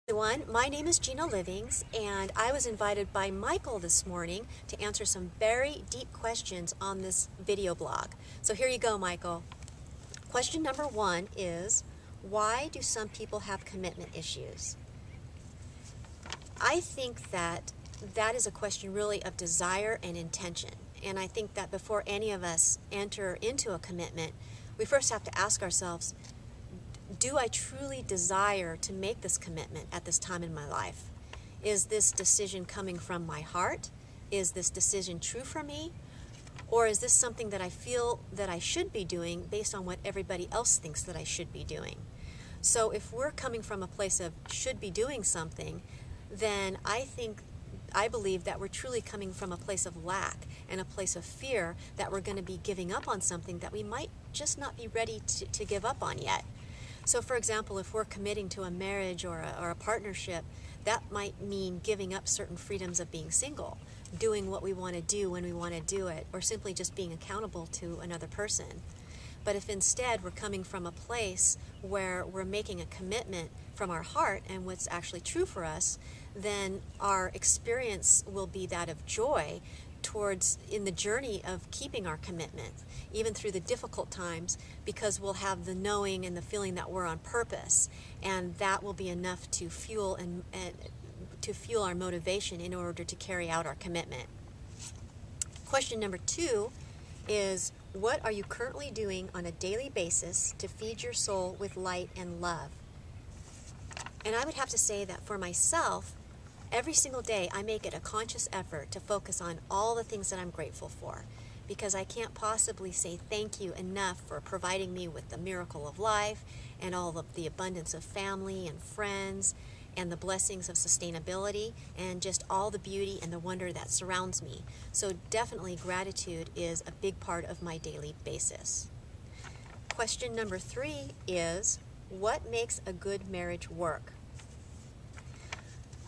Everyone, my name is Gina Livings, and I was invited by Michael this morning to answer some very deep questions on this video blog. So here you go, Michael. Question number one is, why do some people have commitment issues? I think that is a question really of desire and intention. And I think that before any of us enter into a commitment, we first have to ask ourselves, do I truly desire to make this commitment at this time in my life? Is this decision coming from my heart? Is this decision true for me? Or is this something that I feel that I should be doing based on what everybody else thinks that I should be doing? So if we're coming from a place of should be doing something, then I believe that we're truly coming from a place of lack and a place of fear that we're going to be giving up on something that we might just not be ready to give up on yet. So for example, if we're committing to a marriage or a partnership, that might mean giving up certain freedoms of being single, doing what we want to do when we want to do it, or simply just being accountable to another person. But if instead we're coming from a place where we're making a commitment from our heart and what's actually true for us, then our experience will be that of joy in the journey of keeping our commitment, even through the difficult times, because we'll have the knowing and the feeling that we're on purpose, and that will be enough to fuel to fuel our motivation in order to carry out our commitment. Question number two is, what are you currently doing on a daily basis to feed your soul with light and love? And I would have to say that for myself, every single day I make it a conscious effort to focus on all the things that I'm grateful for, because I can't possibly say thank you enough for providing me with the miracle of life and all of the abundance of family and friends and the blessings of sustainability and just all the beauty and the wonder that surrounds me. So definitely gratitude is a big part of my daily basis. Question number three is, what makes a good marriage work?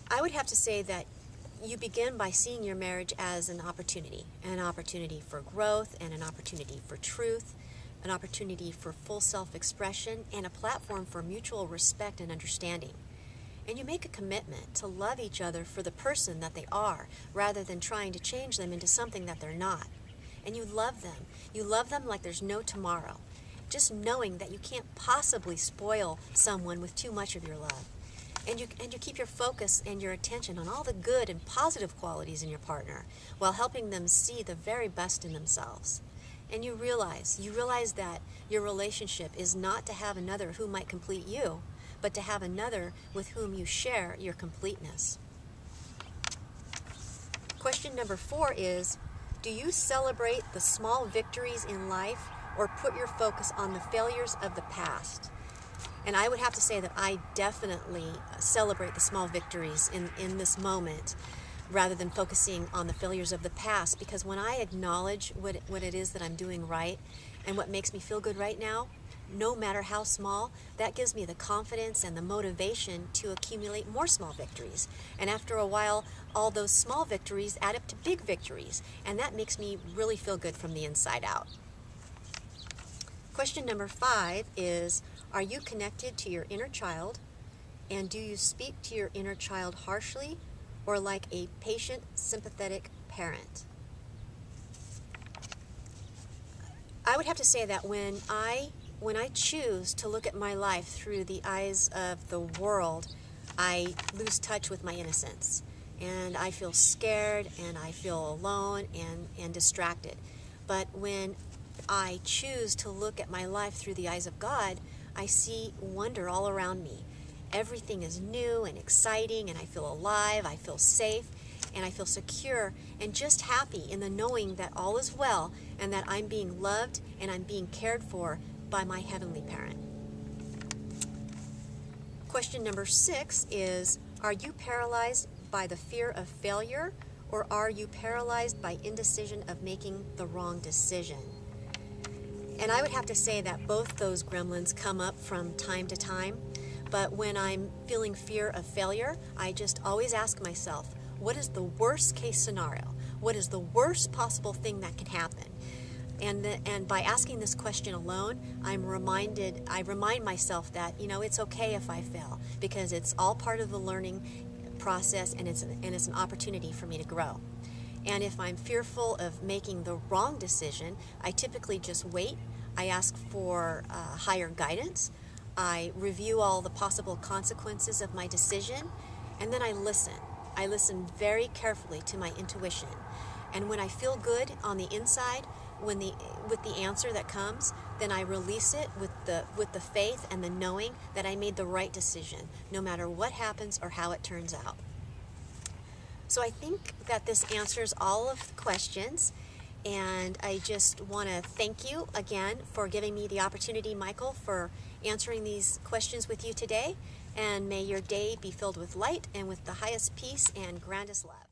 I would have to say that you begin by seeing your marriage as an opportunity for growth and an opportunity for truth, an opportunity for full self-expression, and a platform for mutual respect and understanding. And you make a commitment to love each other for the person that they are, rather than trying to change them into something that they're not. And you love them. You love them like there's no tomorrow, just knowing that you can't possibly spoil someone with too much of your love. And you keep your focus and your attention on all the good and positive qualities in your partner while helping them see the very best in themselves. And you realize that your relationship is not to have another who might complete you, but to have another with whom you share your completeness. Question number four is, do you celebrate the small victories in life or put your focus on the failures of the past? And I would have to say that I definitely celebrate the small victories in this moment rather than focusing on the failures of the past, because when I acknowledge what it is that I'm doing right and what makes me feel good right now, no matter how small, that gives me the confidence and the motivation to accumulate more small victories. And after a while, all those small victories add up to big victories, and that makes me really feel good from the inside out. Question number five is, are you connected to your inner child, and do you speak to your inner child harshly or like a patient, sympathetic parent? I would have to say that when I choose to look at my life through the eyes of the world, I lose touch with my innocence, and I feel scared and I feel alone and distracted. But when I choose to look at my life through the eyes of God, I see wonder all around me. Everything is new and exciting, and I feel alive, I feel safe, and I feel secure and just happy in the knowing that all is well and that I'm being loved and I'm being cared for by my heavenly parent. Question number six is, are you paralyzed by the fear of failure, or are you paralyzed by indecision of making the wrong decision? And I would have to say that both those gremlins come up from time to time. But when I'm feeling fear of failure, I just always ask myself, what is the worst case scenario? What is the worst possible thing that can happen? And by asking this question alone, I remind myself that, you know, it's okay if I fail, because it's all part of the learning process, and it's an opportunity for me to grow. And if I'm fearful of making the wrong decision, I typically just wait. I ask for higher guidance. I review all the possible consequences of my decision, and then I listen. I listen very carefully to my intuition. And when I feel good on the inside, with the answer that comes, then I release it with the faith and the knowing that I made the right decision, no matter what happens or how it turns out. So I think that this answers all of the questions, and I just want to thank you again for giving me the opportunity, Michael, for answering these questions with you today, and may your day be filled with light and with the highest peace and grandest love.